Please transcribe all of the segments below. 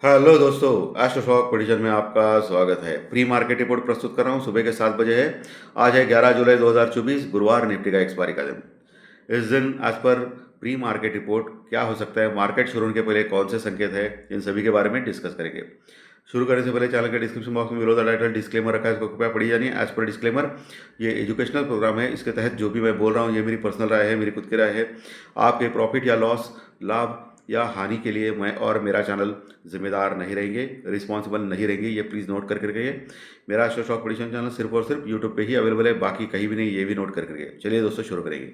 Hello दोस्तों, astro shock prediction में आपका स्वागत है। प्री मार्केट रिपोर्ट प्रस्तुत कर रहा हूँ। सुबह के 7 बजे है। आज है 11 जुलाई 2024, गुरुवार, निफ्टी का एक्सपायरी का दिन। इस दिन as per pre market report क्या हो सकता है, मार्केट शुरू होने के पहले कौन से संकेत है, इन सभी के बारे में डिस्कस करेंगे। शुरू करने से पहले चैनल के डिस्क्रिप्शन बॉक्स में बिलो द टाइटल डिस्क्लेमर रखा है, इसको कृपया पढ़ी जानिए। एज पर डिस्क्लेमर, ये एजुकेशनल प्रोग्राम है। इसके तहत जो भी मैं बोल रहा हूँ, ये मेरी पर्सनल राय है, मेरी खुद की राय है। आपके प्रॉफिट या लॉस, लाभ या हानि के लिए मैं और मेरा चैनल जिम्मेदार नहीं रहेंगे, रिस्पॉन्सिबल नहीं रहेंगे। ये प्लीज़ नोट कर करके। मेरा एस्ट्रो शॉक प्रेडिक्शन चैनल सिर्फ और सिर्फ यूट्यूब पे ही अवेलेबल है, बाकी कहीं भी नहीं, ये भी नोट कर करके। चलिए दोस्तों, शुरू करेंगे।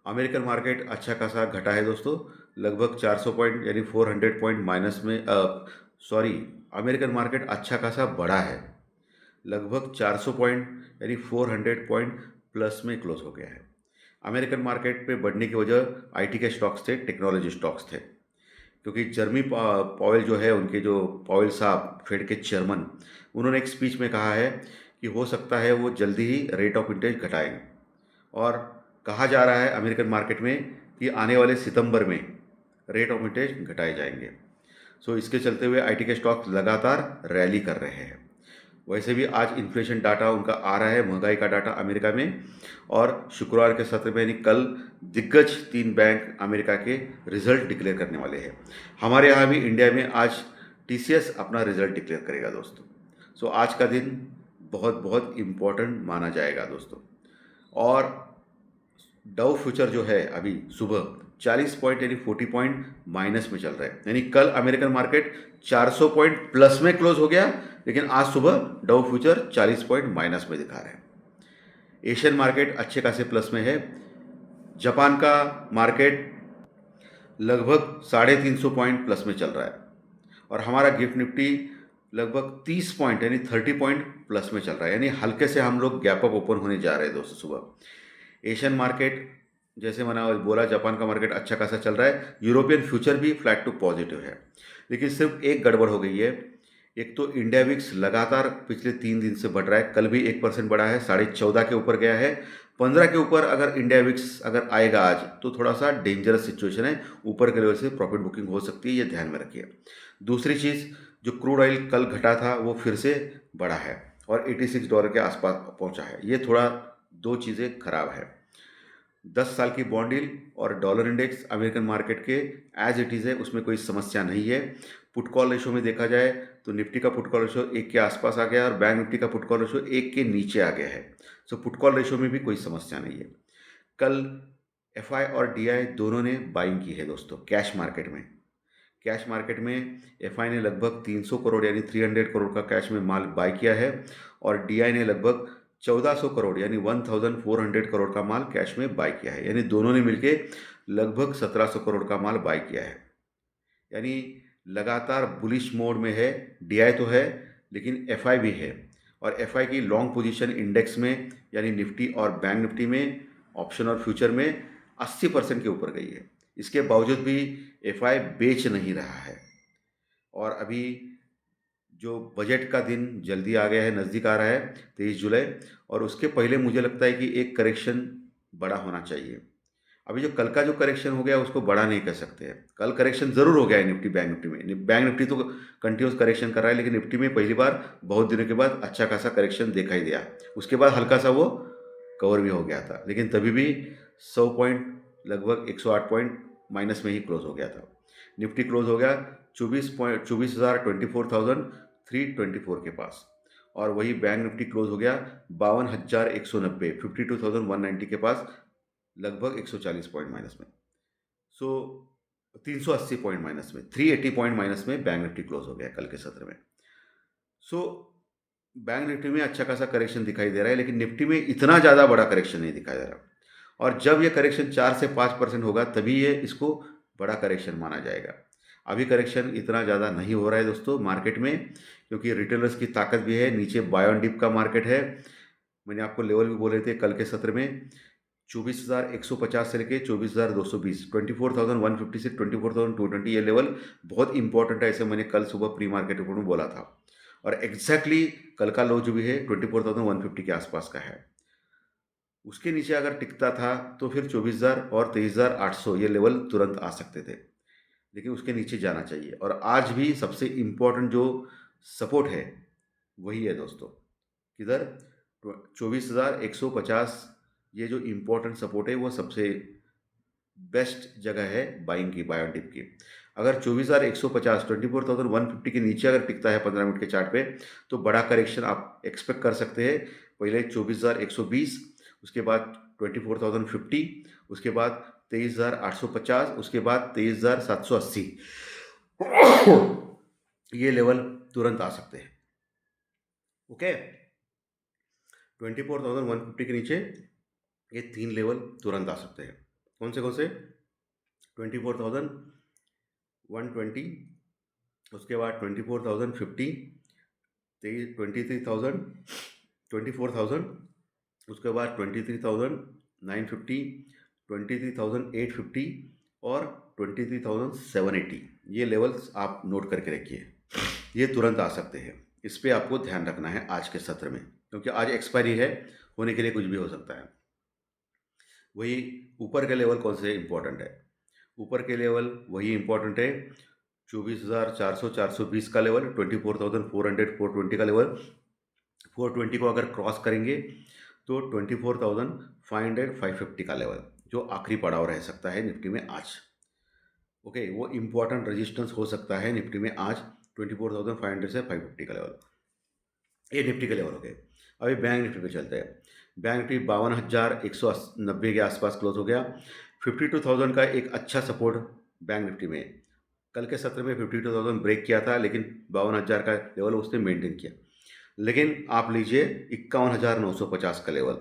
अमेरिकन मार्केट अच्छा खासा घटा है दोस्तों, लगभग 400 पॉइंट यानी 400 पॉइंट माइनस में। सॉरी, अमेरिकन मार्केट अच्छा खासा बढ़ा है, लगभग 400 पॉइंट यानी 400 पॉइंट प्लस में क्लोज हो गया है। अमेरिकन मार्केट पे बढ़ने की वजह आईटी के स्टॉक्स थे, टेक्नोलॉजी स्टॉक्स थे, क्योंकि जर्मी पॉवेल जो है, उनके जो पॉवेल साहब, फेड के चेयरमैन, उन्होंने एक स्पीच में कहा है कि हो सकता है वो जल्दी ही रेट ऑफ इंटरेस्ट घटाएंगे। और कहा जा रहा है अमेरिकन मार्केट में कि आने वाले सितंबर में रेट ऑफ इंटरेस्ट घटाए जाएंगे। सो इसके चलते हुए आईटी के स्टॉक्स लगातार रैली कर रहे हैं। वैसे भी आज इन्फ्लेशन डाटा उनका आ रहा है, महंगाई का डाटा अमेरिका में। और शुक्रवार के सत्र में यानी कल दिग्गज 3 बैंक अमेरिका के रिजल्ट डिक्लेयर करने वाले हैं। हमारे यहाँ भी इंडिया में आज टीसीएस अपना रिजल्ट डिक्लेयर करेगा दोस्तों। सो आज का दिन बहुत बहुत इम्पोर्टेंट माना जाएगा दोस्तों। और डाउ फ्यूचर जो है अभी सुबह 40 पॉइंट यानी 40 पॉइंट माइनस में चल रहा है, यानी कल अमेरिकन मार्केट 400 पॉइंट प्लस में क्लोज हो गया, लेकिन आज सुबह डाउ फ्यूचर 40 पॉइंट माइनस में दिखा रहा है। एशियन मार्केट अच्छे खासे प्लस में है। जापान का मार्केट लगभग 350 पॉइंट प्लस में चल रहा है, और हमारा गिफ्ट निफ्टी लगभग 30 पॉइंट यानी 30 पॉइंट प्लस में चल रहा है, यानी हल्के से हम लोग गैप अप ओपन होने जा रहे हैं दोस्तों सुबह। एशियन मार्केट, जैसे मैंने बोला, जापान का मार्केट अच्छा खासा चल रहा है। यूरोपियन फ्यूचर भी फ्लैट टू पॉजिटिव है, लेकिन सिर्फ एक गड़बड़ हो गई है। एक तो इंडिया विक्स लगातार पिछले 3 दिन से बढ़ रहा है, कल भी 1% बढ़ा है, 14.5 के ऊपर गया है। 15 के ऊपर अगर इंडिया विक्स अगर आएगा आज, तो थोड़ा सा डेंजरस सिचुएशन है, ऊपर के लेवल से प्रॉफिट बुकिंग हो सकती है, ये ध्यान में रखिए। दूसरी चीज़, जो क्रूड ऑयल कल घटा था वो फिर से बढ़ा है और $86 के आसपास पहुंचा है। ये थोड़ा, दो चीज़ें खराब है। 10 साल की बॉन्ड यील्ड और डॉलर इंडेक्स अमेरिकन मार्केट के एज इट इज़ है, उसमें कोई समस्या नहीं है। पुट कॉल रेशो में देखा जाए तो निफ्टी का पुट कॉल रेशो 1 के आसपास आ गया और बैंक निफ्टी का पुट कॉल रेशो 1 के नीचे आ गया है। सो पुट कॉल रेशो में भी कोई समस्या नहीं है। कल एफआई और डीआई दोनों ने बाइंग की है दोस्तों, कैश मार्केट में। कैश मार्केट में एफआई ने लगभग 300 करोड़ यानी 300 करोड़ का कैश में माल बाय किया है, और डीआई ने लगभग 1400 करोड़ यानी 1400 करोड़ का माल कैश में बाय किया है, यानी दोनों ने मिलके लगभग 1700 करोड़ का माल बाय किया है। यानी लगातार बुलिश मोड में है। डीआई तो है, लेकिन एफआई भी है, और एफआई की लॉन्ग पोजीशन इंडेक्स में यानी निफ्टी और बैंक निफ्टी में, ऑप्शन और फ्यूचर में 80% के ऊपर गई है। इसके बावजूद भी एफआई बेच नहीं रहा है। और अभी जो बजट का दिन जल्दी आ गया है, नज़दीक आ रहा है 23 जुलाई, और उसके पहले मुझे लगता है कि एक करेक्शन बड़ा होना चाहिए। अभी जो कल का जो करेक्शन हो गया उसको बड़ा नहीं कह सकते हैं। कल करेक्शन ज़रूर हो गया है निफ्टी बैंक निफ्टी में। बैंक निफ्टी तो कंटिन्यूस करेक्शन कर रहा है, लेकिन निफ्टी में पहली बार बहुत दिनों के बाद अच्छा खासा करेक्शन दिखाई दिया। उसके बाद हल्का सा वो कवर भी हो गया था, लेकिन तभी भी 100 पॉइंट, लगभग 108 पॉइंट माइनस में ही क्लोज हो गया था। निफ्टी क्लोज हो गया 24,24,024 के पास, और वही बैंक निफ्टी क्लोज हो गया 52,190, 52,190 के पास, लगभग 140 पॉइंट माइनस में। सो 380 पॉइंट माइनस में, 380 पॉइंट माइनस में बैंक निफ्टी क्लोज हो गया कल के सत्र में। सो बैंक निफ्टी में अच्छा खासा करेक्शन दिखाई दे रहा है, लेकिन निफ्टी में इतना ज़्यादा बड़ा करेक्शन नहीं दिखाई दे रहा। और जब ये करेक्शन 4 से 5% होगा, तभी ये इसको बड़ा करेक्शन माना जाएगा। अभी करेक्शन इतना ज़्यादा नहीं हो रहा है दोस्तों मार्केट में, क्योंकि रिटेलर्स की ताकत भी है। नीचे बाय ऑन डिप का मार्केट है। मैंने आपको लेवल भी बोले थे कल के सत्र में, 24,150 से लेके 24,220, 24,150 से 24,220, ये लेवल बहुत इंपॉर्टेंट है, ऐसे मैंने कल सुबह प्री मार्केट रिपोर्ट में बोला था। और एग्जैक्टली कल का लो जो भी है 24,150 के आसपास का है। उसके नीचे अगर टिकता था तो फिर 24,000 और 23,800 ये लेवल तुरंत आ सकते थे। लेकिन उसके नीचे जाना चाहिए। और आज भी सबसे इम्पोर्टेंट जो सपोर्ट है वही है दोस्तों, किधर 24,150, ये जो इम्पोर्टेंट सपोर्ट है वो सबसे बेस्ट जगह है बाइंग की, बाय ऑन डिप की। अगर 24,150 24,150 के नीचे अगर टिकता है 15 मिनट के चार्ट पे, तो बड़ा करेक्शन आप एक्सपेक्ट कर सकते हैं। पहले 24,120, उसके बाद 24,050, उसके बाद 23,850, उसके बाद 23,780। ये लेवल तुरंत आ सकते हैं। ओके, 24,150 के नीचे ये 3 लेवल तुरंत आ सकते हैं। कौन से 24,120, उसके बाद 24,050, 23,000, 24,000, उसके बाद 23,950, 23,850 और 23,780। ये लेवल्स आप नोट करके रखिए, ये तुरंत आ सकते हैं। इस पे आपको ध्यान रखना है आज के सत्र में, क्योंकि आज एक्सपायरी है, होने के लिए कुछ भी हो सकता है। वही ऊपर के लेवल कौन से इंपॉर्टेंट है? ऊपर के लेवल वही इंपॉर्टेंट है, 24,400 420 का लेवल, 24,400 420 का लेवल। 420 को अगर क्रॉस करेंगे तो 24,500 550 का लेवल, जो आखिरी पड़ाव रह सकता है निफ्टी में आज। ओके, वो इंपॉर्टेंट रेजिस्टेंस हो सकता है निफ्टी में आज, 24,500 से 550 का लेवल। ये निफ्टी के लेवल हो गए। अभी बैंक निफ्टी पे चलते हैं। बैंक निफ्टी 52,190 के आसपास क्लोज हो गया। 52,000 का एक अच्छा सपोर्ट बैंक निफ्टी में। कल के सत्र में 52,000 ब्रेक किया था, लेकिन 52,000 का लेवल उसने मेंटेन किया। लेकिन आप लीजिए 51,950 का लेवल,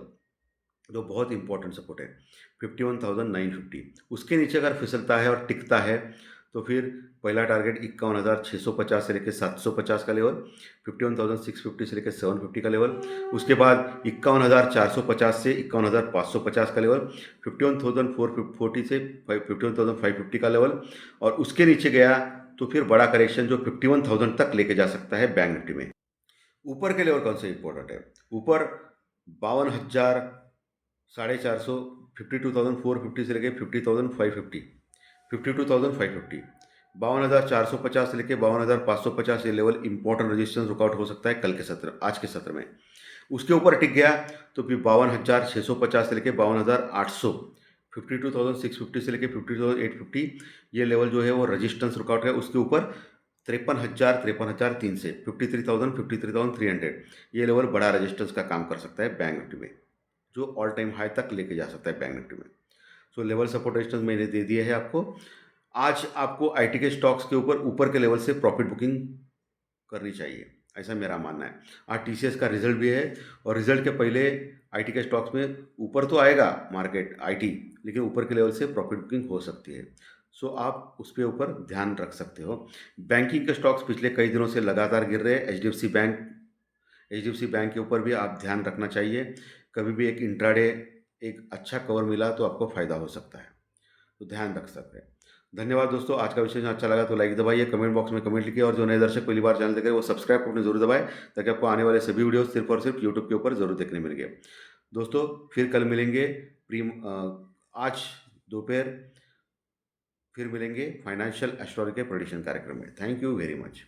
जो बहुत इंपॉर्टेंट सपोर्ट है, 51,950। उसके नीचे अगर फिसलता है और टिकता है तो फिर पहला टारगेट 51,650 से लेकर 750 का लेवल, 51,650 से लेकर 750 का लेवल। उसके बाद 51,450 से 51,550 का लेवल, 51,440 से 51,550 का लेवल। और उसके नीचे गया तो फिर बड़ा करेक्शन जो 51,000 तक लेके जा सकता है बैंक निफ्टी में। ऊपर के लेवल कौन से इंपॉर्टेंट है? ऊपर 52,000 450, 52,450 से लेके 50,550, 52,550, 52,450 से लेके 52,550, ये लेवल इंपॉर्टेंट रेजिस्टेंस रुकआउट हो सकता है कल के सत्र, आज के सत्र में। उसके ऊपर टिक गया तो फिर 52,650 से लेके 52,800, 52,650 से लेके 52,850, ये लेवल जो है वो रेजिस्टेंस रुकआउट है। उसके ऊपर 53,000 53,300 से 53,000 53,300, ये लेवल बड़ा रेजिस्टेंस का काम कर सकता है बैंक निफ्टी में, जो ऑल टाइम हाई तक लेके जा सकता है बैंक निफ्टी में। सो लेवल सपोर्ट रेजिस्टेंस मैंने दे दिए है आपको। आज आपको आईटी के स्टॉक्स के ऊपर ऊपर के लेवल से प्रॉफिट बुकिंग करनी चाहिए, ऐसा मेरा मानना है। आज टीसीएस का रिजल्ट भी है, और रिजल्ट के पहले आईटी के स्टॉक्स में ऊपर तो आएगा मार्केट आईटी, लेकिन ऊपर के लेवल से प्रॉफिट बुकिंग हो सकती है। सो आप उस पर ऊपर ध्यान रख सकते हो। बैंकिंग के स्टॉक्स पिछले कई दिनों से लगातार गिर रहे हैं। एचडीएफसी बैंक के ऊपर भी आप ध्यान रखना चाहिए। कभी भी एक इंट्राडे एक अच्छा कवर मिला तो आपको फ़ायदा हो सकता है, तो ध्यान रख सकते हैं। धन्यवाद दोस्तों, आज का विषय अच्छा लगा तो लाइक दबाइए, कमेंट बॉक्स में कमेंट लिखिए, और जो नए दर्शक पहली बार चैनल देख रहे हैं वो सब्सक्राइब बटन जरूर दबाएं, ताकि आपको आने वाले सभी वीडियो सिर्फ और सिर्फ यूट्यूब के ऊपर जरूर देखने मिलेंगे। दोस्तों फिर कल मिलेंगे, आज दोपहर फिर मिलेंगे फाइनेंशियल एस्ट्रोलॉजी के प्रेडिक्शन कार्यक्रम में। Thank you very much.